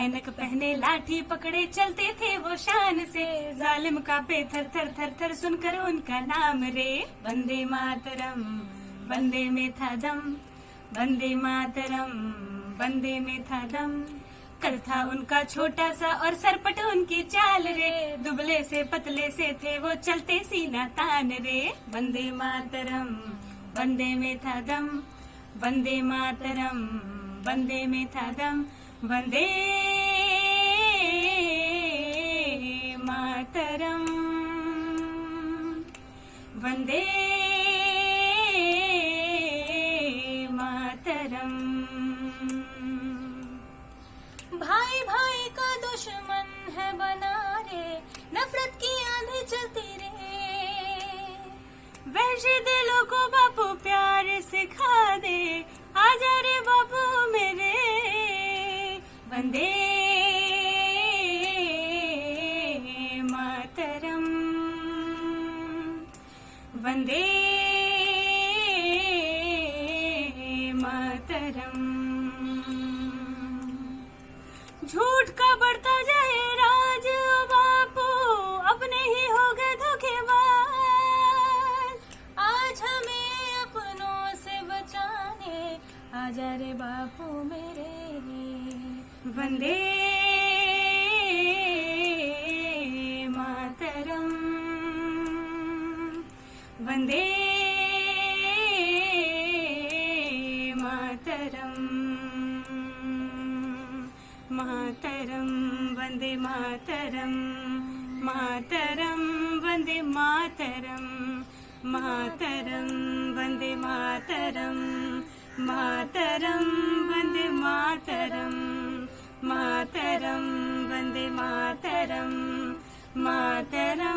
ऐनक पहने लाठी पकड़े चलते थे वो शान से, जालिम कांपे थर थर थर थर सुनकर उनका नाम रे। वंदे मातरम वंदे में था दम, वंदे मातरम वंदे में था दम। कर था उनका छोटा सा और सरपट उनकी चाल रे, दुबले से पतले से थे वो चलते सीना तान रे। वंदे मातरम वंदे में था दम, वंदे मातरम वंदे में था दम। वंदे मातरम वंदे मातरम। भाई भाई का दुश्मन है बना रे, नफरत की आंधी चलती रे। वैसे दिलों को बापू प्यार सिखा दे, आजा रे बापू मेरे। वंदे मातरम वंदे मातरम। झूठ का बढ़ता जाए राज ओ बापू, अपने ही हो गए धोखेबाज। आज हमें अपनों से बचाने आजा रे बापू मेरे। वंदे मातरम वंदे मातरम मातरम वंदे मातरम मातरम वंदे मातरम मातरम वंदे मातरम मातरम वंदे मातरम मातरम वंदे मातरम मातरम।